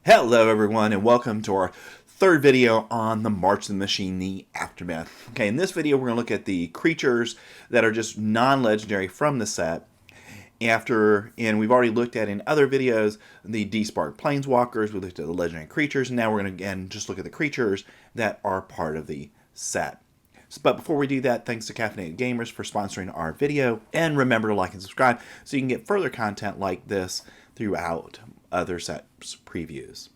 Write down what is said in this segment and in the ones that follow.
Hello everyone and welcome to our third video on the March of the Machine, the Aftermath. Okay, in this video we're going to look at the creatures that are just non-legendary from the set. And we've already looked at in other videos the D-Spark Planeswalkers, we looked at the legendary creatures, and now we're going to again just look at the creatures that are part of the set. But before we do that, thanks to Caffeinated Gamers for sponsoring our video, and remember to like and subscribe so you can get further content like this throughout other sets previews.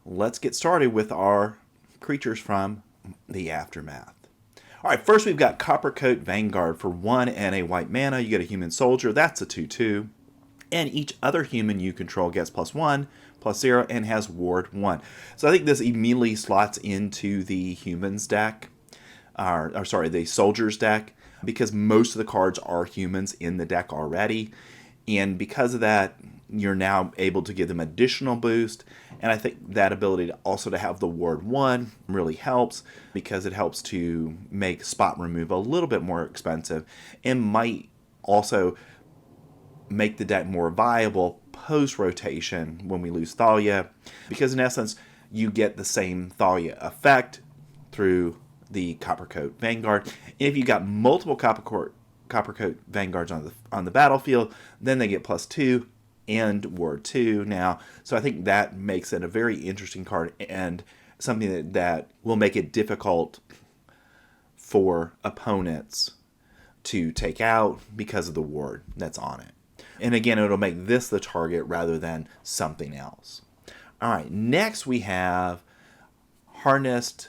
Let's get started with our creatures from the Aftermath. Alright, first we've got Coppercoat Vanguard for 1 and a white mana. You get a human soldier, that's a 2/2. And each other human you control gets +1/+0 and has ward 1. So I think this immediately slots into the humans deck, the soldiers deck, because most of the cards are humans in the deck already. And because of that, you're now able to give them additional boost. And I think that ability to have the ward 1 really helps, because it helps to make spot remove a little bit more expensive and might also make the deck more viable post-rotation when we lose Thalia, because in essence you get the same Thalia effect through the Coppercoat Vanguard. And if you got multiple Coppercoat Vanguards on the battlefield, then they get +2 and ward 2 now. So I think that makes it a very interesting card and something that will make it difficult for opponents to take out because of the ward that's on it. And again, it'll make this the target rather than something else. Alright, next we have Harnessed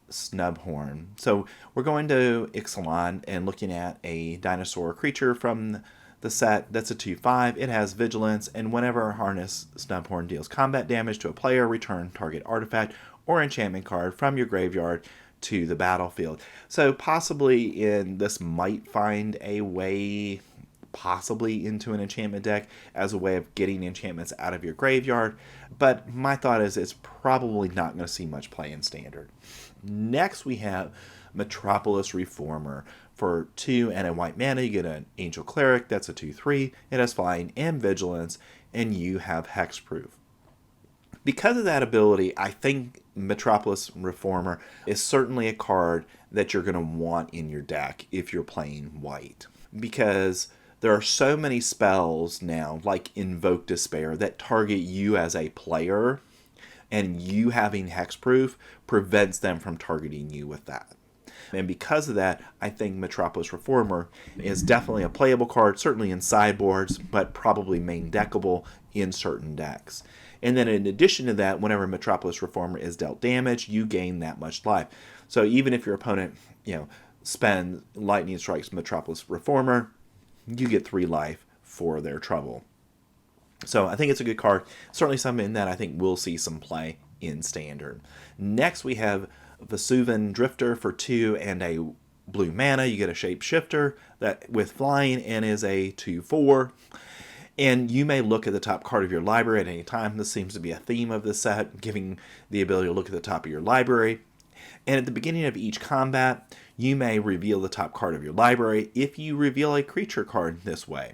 Snubhorn. So we're going to Ixalan and looking at a dinosaur creature from the set. That's a 2/5. It has vigilance, and whenever Harnessed Snubhorn deals combat damage to a player, return target artifact or enchantment card from your graveyard to the battlefield. So possibly this might find a way possibly into an enchantment deck as a way of getting enchantments out of your graveyard, but my thought is it's probably not going to see much play in Standard. Next we have Metropolis Reformer. For 2 and a white mana, you get an Angel Cleric, that's a 2/3. It has flying and vigilance, and you have hexproof. Because of that ability, I think Metropolis Reformer is certainly a card that you're going to want in your deck if you're playing white, because there are so many spells now, like Invoke Despair, that target you as a player, and you having hexproof prevents them from targeting you with that. And because of that, I think Metropolis Reformer is definitely a playable card, certainly in sideboards, but probably main deckable in certain decks. And then in addition to that, whenever Metropolis Reformer is dealt damage, you gain that much life. So even if your opponent, spends Lightning Strikes Metropolis Reformer, you get 3 life for their trouble. So I think it's a good card. Certainly something that I think will see some play in Standard. Next we have Vesuvian Drifter for 2 and a blue mana. You get a Shapeshifter that with flying and is a 2/4. And you may look at the top card of your library at any time. This seems to be a theme of this set, giving the ability to look at the top of your library. And at the beginning of each combat, you may reveal the top card of your library. If you reveal a creature card this way,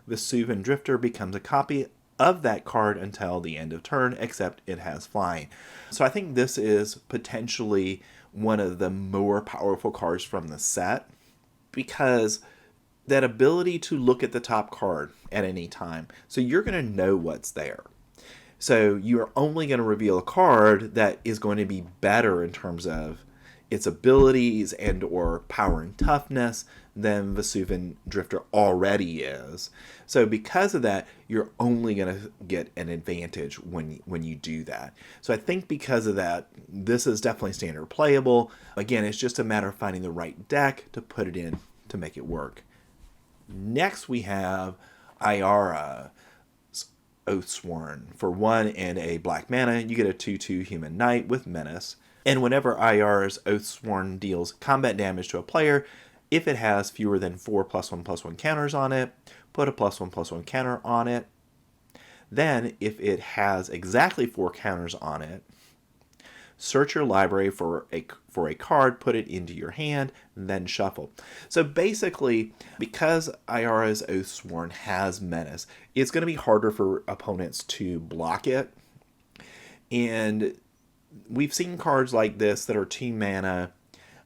Vesuvian Drifter becomes a copy of that card until the end of turn, except it has flying. So I think this is potentially one of the more powerful cards from the set, because that ability to look at the top card at any time, so you're going to know what's there. So you're only going to reveal a card that is going to be better in terms of its abilities and or power and toughness than Vesuvian Drifter already is. So because of that, you're only going to get an advantage when you do that. So I think because of that, this is definitely Standard playable. Again, it's just a matter of finding the right deck to put it in to make it work. Next we have Ayara's Oathsworn. For 1 and a black mana, you get a 2/2 human knight with menace. And whenever Ayara's Oathsworn deals combat damage to a player, if it has fewer than 4 +1/+1 counters on it, put a +1/+1 counter on it. Then, if it has exactly 4 counters on it, search your library for a card, put it into your hand, then shuffle. So basically, because Ayara's Oathsworn has menace, it's going to be harder for opponents to block it, And we've seen cards like this that are 2 mana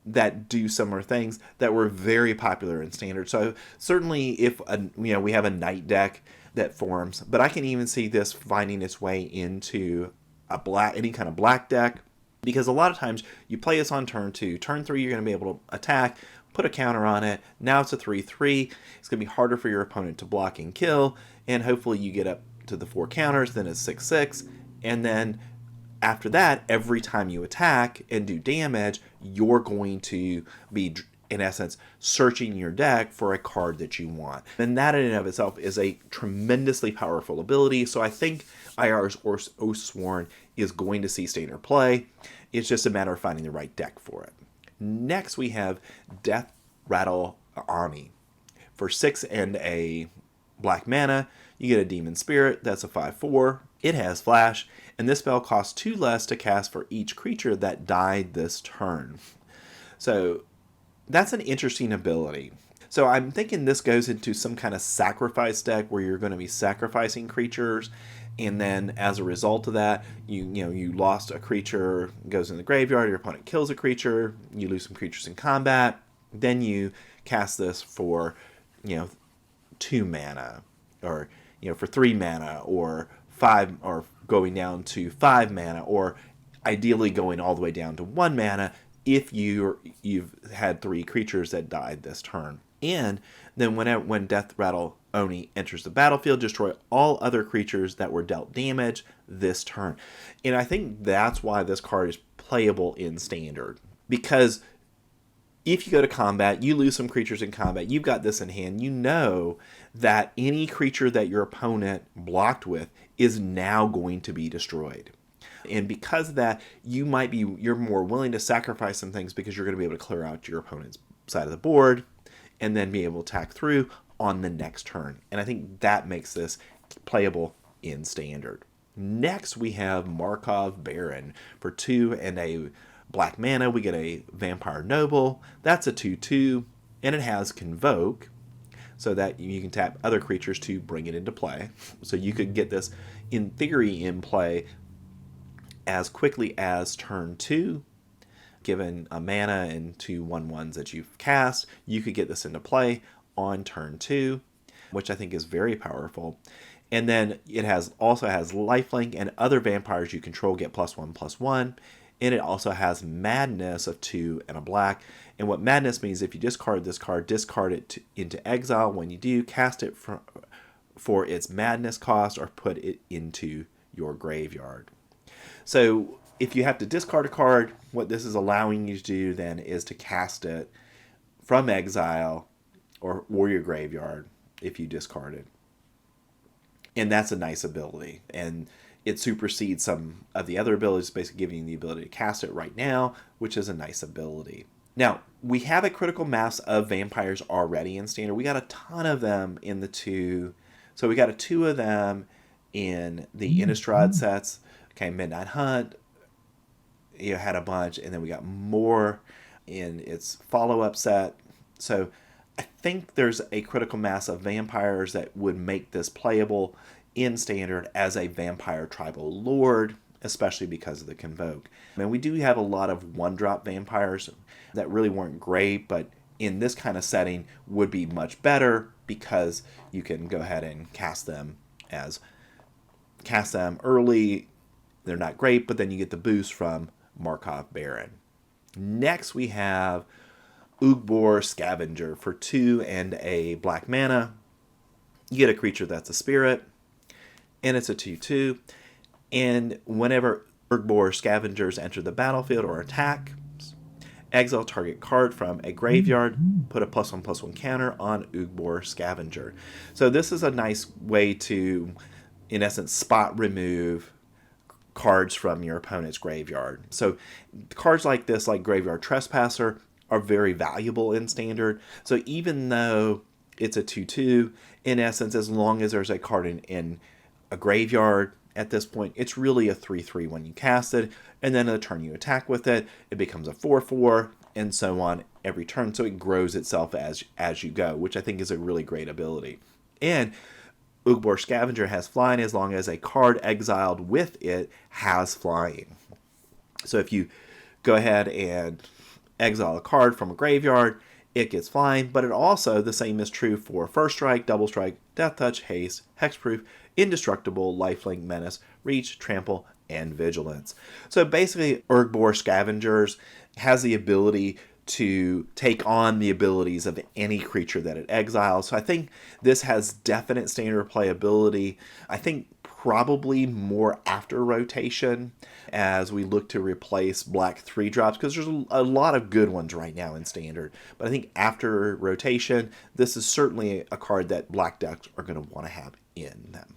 that do similar things that were very popular in Standard. So certainly if we have a night deck that forms, but I can even see this finding its way into any kind of black deck, because a lot of times you play this on turn 2. Turn 3 you're going to be able to attack, put a counter on it. Now it's a 3/3. It's going to be harder for your opponent to block and kill, and hopefully you get up to the 4 counters, then it's 6/6, and then after that, every time you attack and do damage, you're going to be, in essence, searching your deck for a card that you want. And that in and of itself is a tremendously powerful ability. So I think IR's Oathsworn is going to see Standard play. It's just a matter of finding the right deck for it. Next, we have Death Rattle Ani. For 6 and a black mana, you get a Demon Spirit. That's a 5/4. It has Flash, and this spell costs 2 less to cast for each creature that died this turn. So that's an interesting ability. So I'm thinking this goes into some kind of sacrifice deck where you're going to be sacrificing creatures, and then as a result of that, you lost a creature, goes in the graveyard, your opponent kills a creature, you lose some creatures in combat, then you cast this for 2 mana, or for 3 mana, or 5, or going down to 5 mana, or ideally going all the way down to 1 mana if you've had 3 creatures that died this turn. And then when Death Rattle Oni enters the battlefield, destroy all other creatures that were dealt damage this turn. And I think that's why this card is playable in Standard, because if you go to combat, you lose some creatures in combat, you've got this in hand, you know that any creature that your opponent blocked with is now going to be destroyed. And because of that, you're more willing to sacrifice some things because you're going to be able to clear out your opponent's side of the board and then be able to attack through on the next turn. And I think that makes this playable in Standard. Next, we have Markov Baron. For 2 and a black mana, we get a Vampire Noble. That's a 2/2, and it has Convoke, so that you can tap other creatures to bring it into play. So you could get this, in theory, in play as quickly as turn 2. Given a mana and 2 1/1s that you've cast, you could get this into play on turn 2, which I think is very powerful. And then it also has lifelink, and other vampires you control get +1/+1. And it also has Madness of 2 and a black. And what Madness means, if you discard this card, discard it into exile. When you do, cast it for its Madness cost, or put it into your graveyard. So if you have to discard a card, what this is allowing you to do then is to cast it from exile or your graveyard if you discard it. And that's a nice ability. And it supersedes some of the other abilities, basically giving you the ability to cast it right now, which is a nice ability. Now, we have a critical mass of vampires already in Standard. We got a ton of them in the 2. So we got 2 of them in the Innistrad sets. Okay, Midnight Hunt, you had a bunch, and then we got more in its follow-up set. So I think there's a critical mass of vampires that would make this playable in Standard as a vampire tribal lord, especially because of the Convoke. And we do have a lot of 1-drop vampires that really weren't great, but in this kind of setting would be much better because you can go ahead and cast them early. They're not great, but then you get the boost from Markov Baron. Next, we have Ugbor Scavenger. For 2 and a black mana, you get a creature that's a spirit, and it's a 2/2. And whenever Ugbor Scavengers enter the battlefield or attack, exile target card from a graveyard, put a +1/+1 counter on Ugbor Scavenger. So this is a nice way to, in essence, spot remove cards from your opponent's graveyard. So cards like this, like Graveyard Trespasser, are very valuable in Standard. So even though it's a 2/2, in essence, as long as there's a card in a graveyard at this point, it's really a 3/3 when you cast it, and then the turn you attack with it, it becomes a 4/4, and so on every turn. So it grows itself as you go, which I think is a really great ability. And Ugbor Scavenger has flying as long as a card exiled with it has flying. So if you go ahead and exile a card from a graveyard, it gets flying, but it also, the same is true for First Strike, Double Strike, Death Touch, Haste, Hexproof, Indestructible, Lifelink, Menace, Reach, Trample, and Vigilance. So basically, Ugbor Scavengers has the ability to take on the abilities of any creature that it exiles. So I think this has definite standard playability. I think probably more after rotation as we look to replace black 3-drops, because there's a lot of good ones right now in standard. But I think after rotation, this is certainly a card that black decks are going to want to have in them.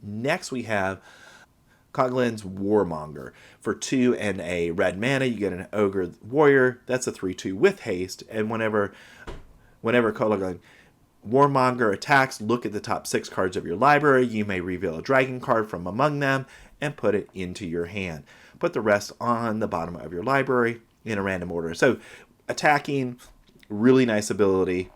Next we have Coglin's Warmonger. For 2 and a red mana, you get an Ogre Warrior. That's a 3/2 with haste, and whenever Coglin Warmonger attacks, look at the top 6 cards of your library. You may reveal a dragon card from among them and put it into your hand. Put the rest on the bottom of your library in a random order. So attacking, really nice ability.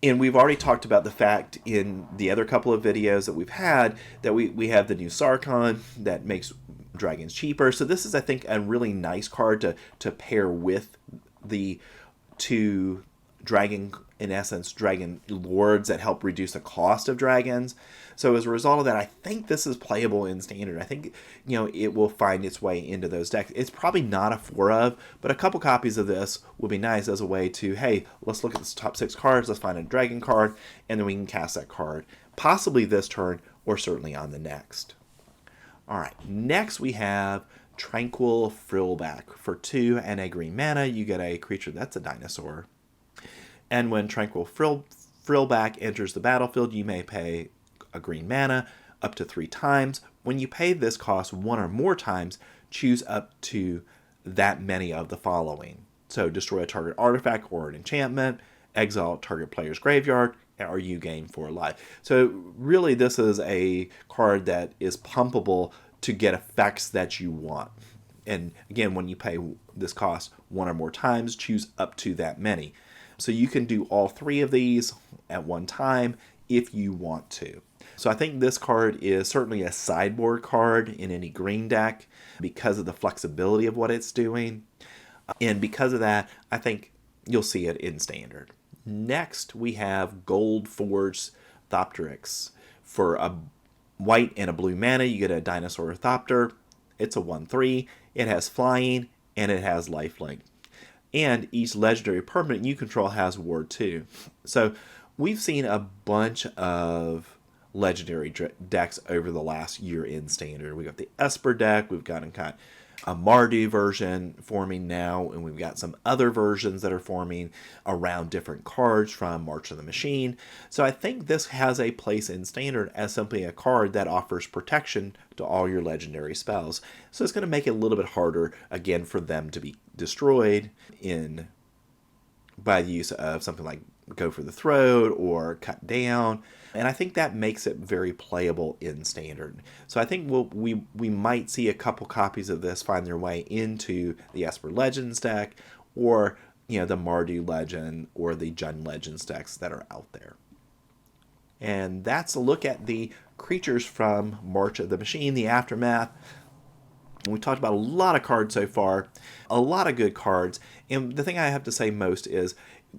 And we've already talked about the fact in the other couple of videos that we've had that we have the new Sarkhan that makes dragons cheaper. So this is, I think, a really nice card to pair with the 2 dragon, in essence, dragon lords that help reduce the cost of dragons. So as a result of that, I think this is playable in standard. I think, it will find its way into those decks. It's probably not a 4-of, but a couple copies of this would be nice as a way to, hey, let's look at the top 6 cards, let's find a dragon card, and then we can cast that card, possibly this turn, or certainly on the next. All right, next we have Tranquil Frillback. For 2 and a green mana, you get a creature that's a dinosaur. And when Tranquil Frillback enters the battlefield, you may pay a green mana up to 3 times. When you pay this cost 1 or more times, choose up to that many of the following. So destroy a target artifact or an enchantment, exile target player's graveyard, or you gain 4 life. So really this is a card that is pumpable to get effects that you want. And again, when you pay this cost 1 or more times, choose up to that many. So you can do all 3 of these at one time if you want to. So I think this card is certainly a sideboard card in any green deck because of the flexibility of what it's doing. And because of that, I think you'll see it in standard. Next, we have Gold Forged Thopteryx. For a white and a blue mana, you get a Dinosaur Thopter. It's a 1/3. It has flying and it has lifelink. And each legendary permanent you control has Ward 2. So we've seen a bunch of legendary decks over the last year in standard. We got the Esper deck, we've got a Mardu version forming now, and we've got some other versions that are forming around different cards from March of the Machine. So I think this has a place in standard as simply a card that offers protection to all your legendary spells. So it's going to make it a little bit harder, again, for them to be destroyed by the use of something like Go for the Throat or Cut Down. And I think that makes it very playable in standard. So I think we might see a couple copies of this find their way into the Esper Legends deck, or the Mardu Legend or the Jund Legends decks that are out there. And that's a look at the creatures from March of the Machine, the Aftermath. We talked about a lot of cards so far, a lot of good cards. And the thing I have to say most is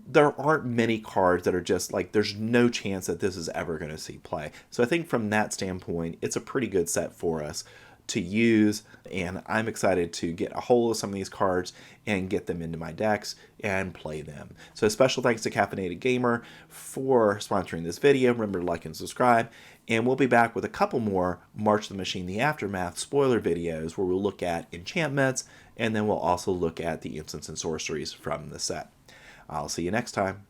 there aren't many cards that are just like, there's no chance that this is ever going to see play. So I think from that standpoint, it's a pretty good set for us to use. And I'm excited to get a hold of some of these cards and get them into my decks and play them. So special thanks to Caffeinated Gamer for sponsoring this video. Remember to like and subscribe. And we'll be back with a couple more March of the Machine, the Aftermath spoiler videos where we'll look at enchantments, and then we'll also look at the instants and sorceries from the set. I'll see you next time.